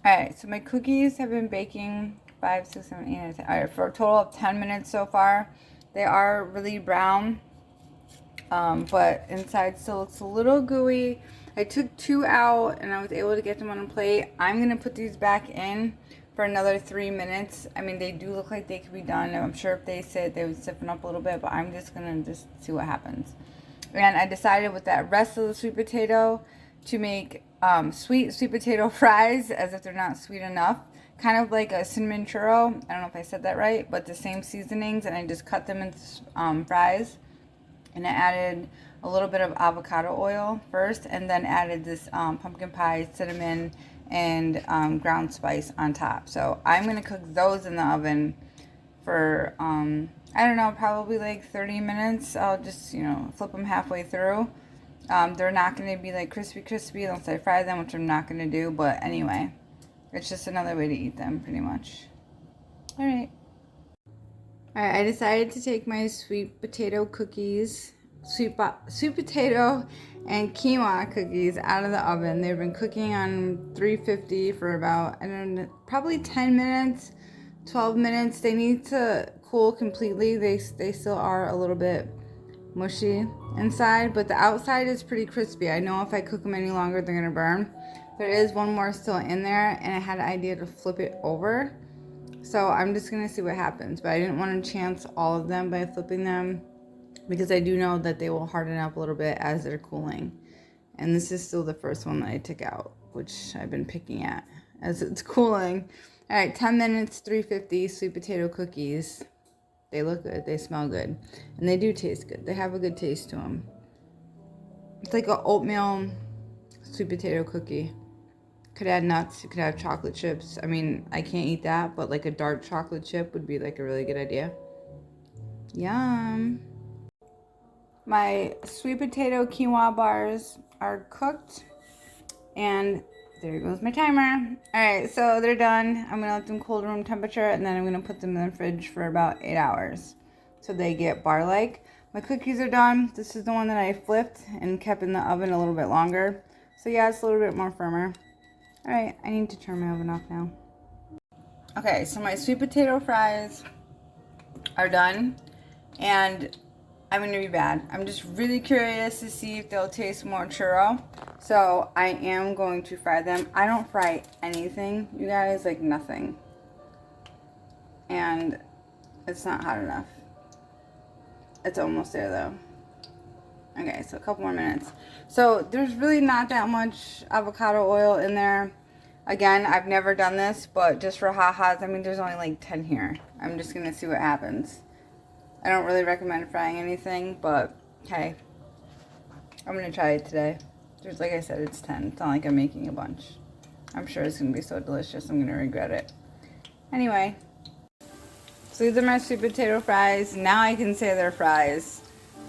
Alright, so my cookies have been baking 5, 6, 7, 8, 9, 10. Alright, for a total of 10 minutes so far. They are really brown, but inside still looks a little gooey. I took 2 out and I was able to get them on a plate. I'm going to put these back in for another 3 minutes. I mean, they do look like they could be done. I'm sure if they sit, they would stiffen up a little bit, but I'm just going to just see what happens. And I decided with that rest of the sweet potato to make sweet potato fries, as if they're not sweet enough. Kind of like a cinnamon churro. I don't know if I said that right, but the same seasonings, and I just cut them into fries. And I added a little bit of avocado oil first, and then added this pumpkin pie, cinnamon, and ground spice on top. So I'm going to cook those in the oven for, I don't know, probably like 30 minutes. I'll just, flip them halfway through. They're not going to be like crispy unless I fry them, which I'm not going to do. But anyway, it's just another way to eat them, pretty much. All right. All right, I decided to take my sweet potato cookies, sweet potato and quinoa cookies out of the oven. They've been cooking on 350 for about, I don't know, probably 10 minutes, 12 minutes. They need to cool completely. They still are a little bit mushy inside, but the outside is pretty crispy. I know if I cook them any longer, they're gonna burn. There is one more still in there, and I had an idea to flip it over. So I'm just gonna see what happens, but I didn't want to chance all of them by flipping them because I do know that they will harden up a little bit as they're cooling. And this is still the first one that I took out, which I've been picking at as it's cooling. All right, 10 minutes, 350 sweet potato cookies. They look good, they smell good, and they do taste good. They have a good taste to them. It's like an oatmeal sweet potato cookie. Could add nuts, you could have chocolate chips. I mean, I can't eat that, but like a dark chocolate chip would be like a really good idea. Yum. My sweet potato quinoa bars are cooked, and there goes my timer. All right, so they're done. I'm gonna let them cool to room temperature, and then I'm gonna put them in the fridge for about 8 hours so they get bar-like. My cookies are done. This is the one that I flipped and kept in the oven a little bit longer. So yeah, it's a little bit more firmer. All right, I need to turn my oven off now. Okay, so my sweet potato fries are done, and I'm gonna be bad. I'm just really curious to see if they'll taste more churro. So I am going to fry them. I don't fry anything, you guys, like nothing. And it's not hot enough. It's almost there though. Okay, so a couple more minutes. So there's really not that much avocado oil in there. Again, I've never done this, but just for ha-has, I mean, there's only like 10 here. I'm just gonna see what happens. I don't really recommend frying anything, but hey, I'm gonna try it today. There's, like I said, it's 10. It's not like I'm making a bunch. I'm sure it's gonna be so delicious, I'm gonna regret it. Anyway, so these are my sweet potato fries. Now I can say they're fries.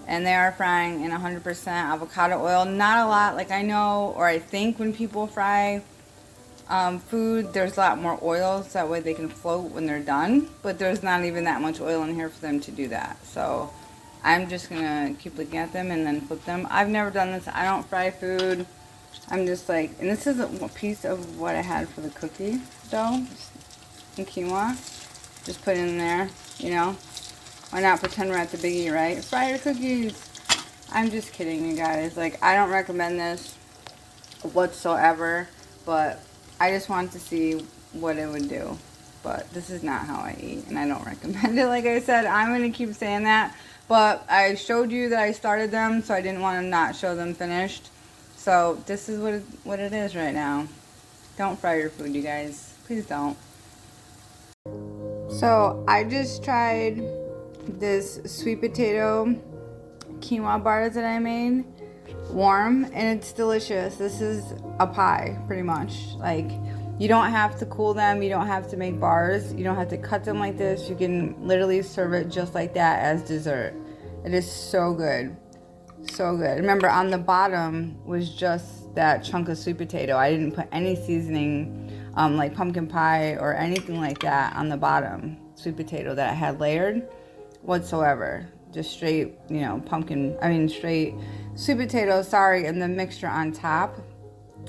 And they are frying in 100% avocado oil. Not a lot, like I know, or I think when people fry food, there's a lot more oil, so that way they can float when they're done. But there's not even that much oil in here for them to do that. So I'm just gonna keep looking at them and then flip them. I've never done this. I don't fry food. I'm just like, and this is a piece of what I had for the cookie dough and quinoa. Just put it in there, you know. Why not pretend we're at the biggie, right? Fry your cookies. I'm just kidding, you guys. Like, I don't recommend this whatsoever, but I just want to see what it would do. But this is not how I eat, and I don't recommend it. Like I said, I'm going to keep saying that. But I showed you that I started them, so I didn't want to not show them finished. So this is what it is right now. Don't fry your food, you guys. Please don't. So I just tried this sweet potato quinoa bars that I made warm, and it's delicious. This is a pie, pretty much. Like, you don't have to cool them, you don't have to make bars, you don't have to cut them like this. You can literally serve it just like that as dessert. It is so good, so good. Remember, on the bottom was just that chunk of sweet potato. I didn't put any seasoning, like pumpkin pie or anything like that on the bottom sweet potato that I had layered whatsoever. Just straight, straight sweet potato, and the mixture on top.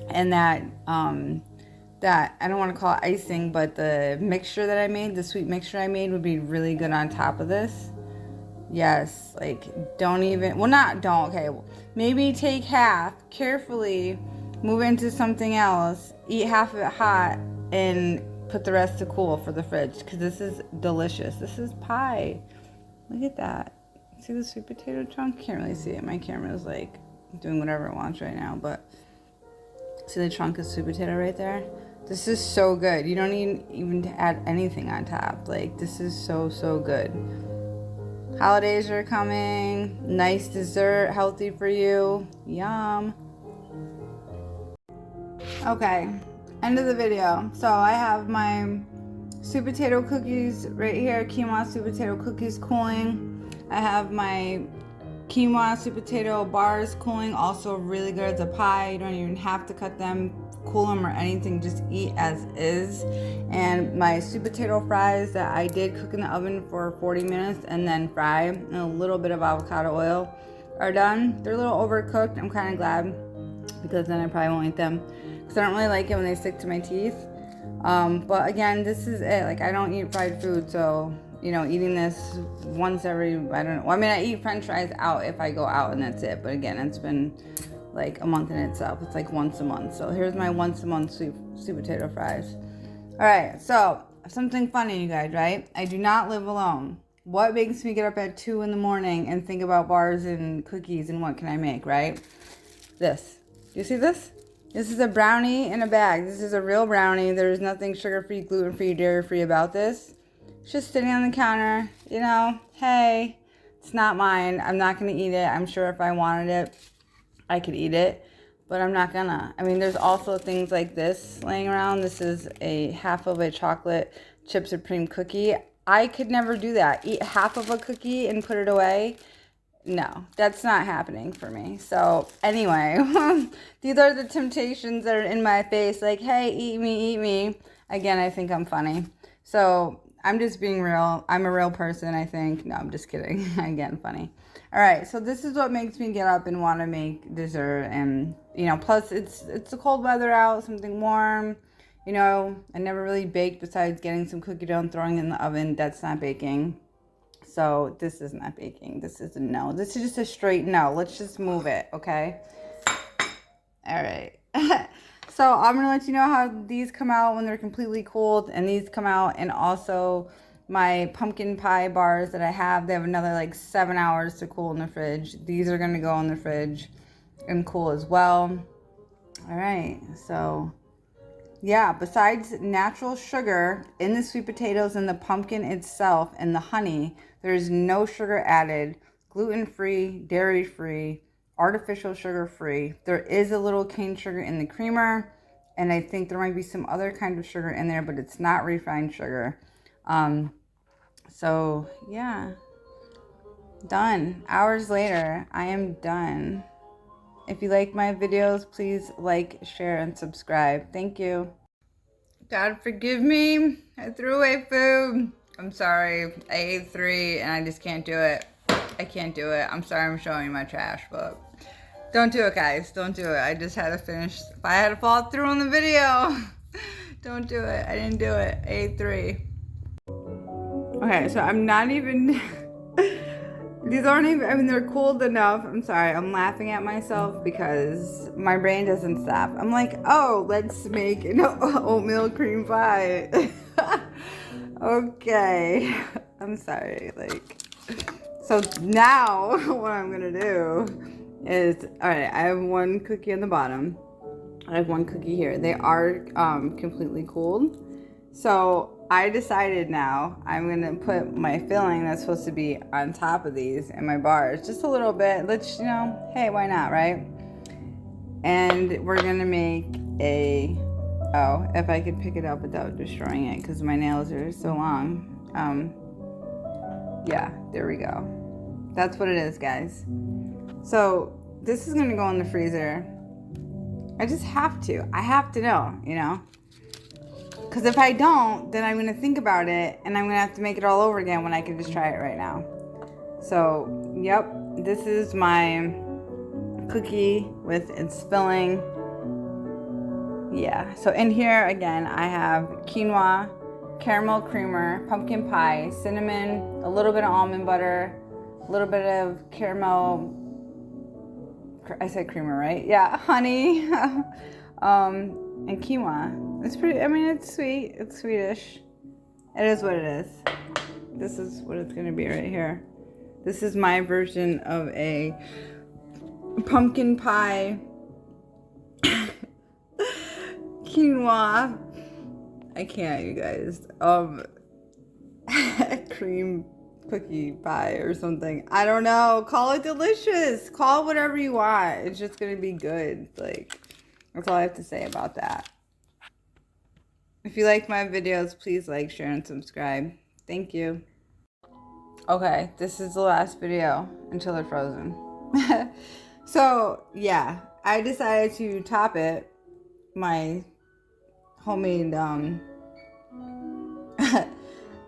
And that that, I don't want to call it icing, but the mixture that I made, the sweet mixture I made would be really good on top of this. Yes, like don't even, well not don't, okay, maybe take half, carefully move into something else, eat half of it hot, and put the rest to cool for the fridge, because this is delicious. This is pie. Look at that. See the sweet potato chunk? Can't really see it. My camera is like doing whatever it wants right now, but see the chunk of sweet potato right there? This is so good. You don't need even to add anything on top. Like, this is so, so good. Holidays are coming. Nice dessert, healthy for you. Yum. Okay, end of the video. So I have my sweet potato cookies right here, quinoa sweet potato cookies cooling. I have my quinoa sweet potato bars cooling, also really good as a pie. You don't even have to cut them, cool them, or anything, just eat as is. And my sweet potato fries that I did cook in the oven for 40 minutes and then fry, and a little bit of avocado oil, are done. They're a little overcooked. I'm kind of glad, because then I probably won't eat them, because I don't really like it when they stick to my teeth. But again, this is it. Like, I don't eat fried food, so you know, eating this once every, I don't know. Well, I mean, I eat French fries out if I go out, and that's it. But again, it's been like a month in itself. It's like once a month. So here's my once a month sweet potato fries. All right, so something funny, you guys, right? I do not live alone. What makes me get up at 2 in the morning and think about bars and cookies and what can I make, right? This. You see this? This is a brownie in a bag. This is a real brownie. There's nothing sugar-free, gluten-free, dairy-free about this. It's just sitting on the counter, you know, hey, it's not mine. I'm not going to eat it. I'm sure if I wanted it, I could eat it, but I'm not gonna. I mean, there's also things like this laying around. This is a half of a chocolate chip supreme cookie. I could never do that. Eat half of a cookie and put it away. No, that's not happening for me. So anyway, these are the temptations that are in my face. Like, hey, eat me, eat me. Again, I think I'm funny. So I'm just being real. I'm a real person, I think. No, I'm just kidding. Again, funny. All right, so this is what makes me get up and want to make dessert. And, you know, plus it's the cold weather out, something warm. You know, I never really baked besides getting some cookie dough and throwing it in the oven. That's not baking. So this is not baking. This is a no. This is just a straight no. Let's just move it, okay? All right. So I'm going to let you know how these come out when they're completely cooled. And these come out, and also my pumpkin pie bars that I have, they have another like 7 hours to cool in the fridge. These are going to go in the fridge and cool as well. All right. So yeah, besides natural sugar in the sweet potatoes and the pumpkin itself and the honey, there's no sugar added, gluten-free, dairy-free, artificial sugar-free. There is a little cane sugar in the creamer, and I think there might be some other kind of sugar in there, but it's not refined sugar. So yeah, done. Hours later, I am done. If you like my videos, please like, share, and subscribe. Thank you. God forgive me. I threw away food. I'm sorry. I ate 3 and I just can't do it. I can't do it. I'm sorry I'm showing you my trash, but don't do it, guys. Don't do it. I just had to finish. If I had to follow through on the video, don't do it. I didn't do it. I ate 3. Okay, so I'm not even... These aren't even, I mean, they're cooled enough. I'm sorry, I'm laughing at myself because my brain doesn't stop. I'm like, oh, let's make an oatmeal cream pie. Okay, I'm sorry, like, so now what I'm gonna do is, all right, I have 1 cookie on the bottom. I have 1 cookie here. They are completely cooled. So I decided now I'm gonna put my filling that's supposed to be on top of these in my bars, just a little bit. Let's, you know, hey, why not, right? And we're gonna make a, oh, if I could pick it up without destroying it, because my nails are so long. Yeah, there we go. That's what it is, guys. So this is gonna go in the freezer. I just have to. I have to know, you know. Because if I don't, then I'm going to think about it, and I'm going to have to make it all over again when I can just try it right now. So, yep, this is my cookie with its filling. Yeah, so in here again, I have quinoa, caramel creamer, pumpkin pie, cinnamon, a little bit of almond butter, a little bit of caramel, I said creamer, right? Yeah, honey, and quinoa. It's pretty, I mean, it's sweet, it's Swedish. It is what it is. This is what it's gonna be right here. This is my version of a pumpkin pie quinoa. I can't, you guys. Cream cookie pie or something. I don't know. Call it delicious. Call it whatever you want. It's just gonna be good. Like, that's all I have to say about that. If you like my videos, please like, share, and subscribe. Thank you. Okay, this is the last video until they're frozen. So, yeah, I decided to top it. My homemade, I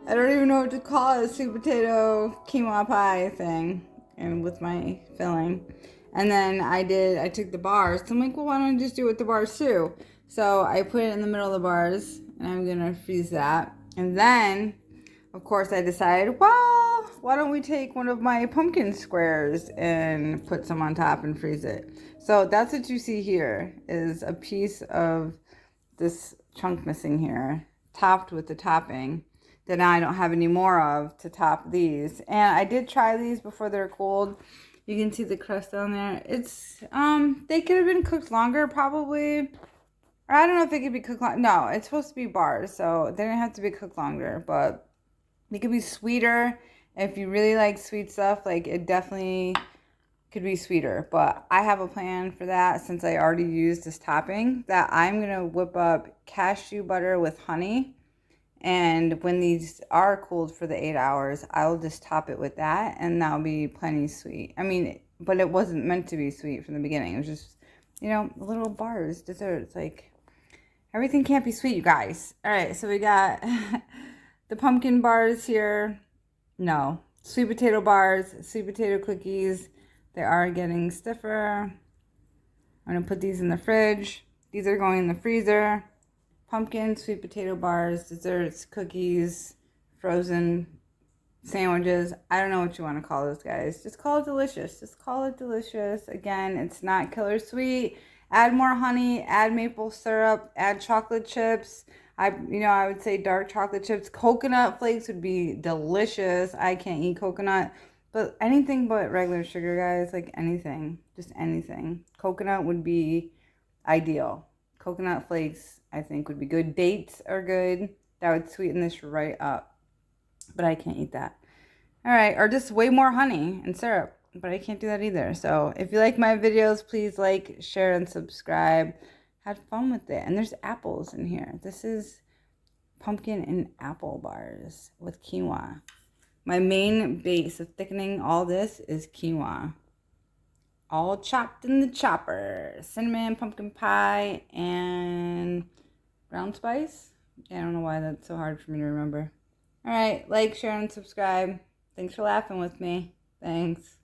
don't even know what to call it, sweet potato quinoa pie thing, and with my filling. And then I took the bars. So I'm like, well, why don't I just do it with the bars too? So I put it in the middle of the bars, and I'm gonna freeze that. And then, of course, I decided, well, why don't we take one of my pumpkin squares and put some on top and freeze it? So that's what you see here, is a piece of this chunk missing here, topped with the topping that now I don't have any more of to top these. And I did try these before they're cold. You can see the crust on there. It's, they could have been cooked longer probably. Or I don't know if they could be cooked long. No, it's supposed to be bars, so they don't have to be cooked longer, but they could be sweeter. If you really like sweet stuff, like it definitely could be sweeter. But I have a plan for that since I already used this topping, that I'm going to whip up cashew butter with honey. And when these are cooled for the 8 hours, I'll just top it with that, and that'll be plenty sweet. I mean, but it wasn't meant to be sweet from the beginning. It was just, you know, little bars, desserts. Like, everything can't be sweet, you guys. All right, so we got the pumpkin bars here. No, sweet potato bars, sweet potato cookies. They are getting stiffer. I'm going to put these in the fridge. These are going in the freezer. Pumpkin, sweet potato bars, desserts, cookies, frozen sandwiches. I don't know what you want to call those, guys. Just call it delicious. Just call it delicious. Again, it's not killer sweet. Add more honey, add maple syrup, add chocolate chips. I would say dark chocolate chips. Coconut flakes would be delicious. I can't eat coconut, but anything but regular sugar, guys. Like anything, just anything. Coconut would be ideal. Coconut flakes, I think, would be good. Dates are good. That would sweeten this right up. But I can't eat that. All right, or just way more honey and syrup. But I can't do that either. So if you like my videos, please like, share, and subscribe. Have fun with it. And there's apples in here. This is pumpkin and apple bars with quinoa. My main base of thickening all this is quinoa. All chopped in the chopper. Cinnamon, pumpkin pie, and brown spice. Yeah, I don't know why that's so hard for me to remember. All right, like, share, and subscribe. Thanks for laughing with me. Thanks.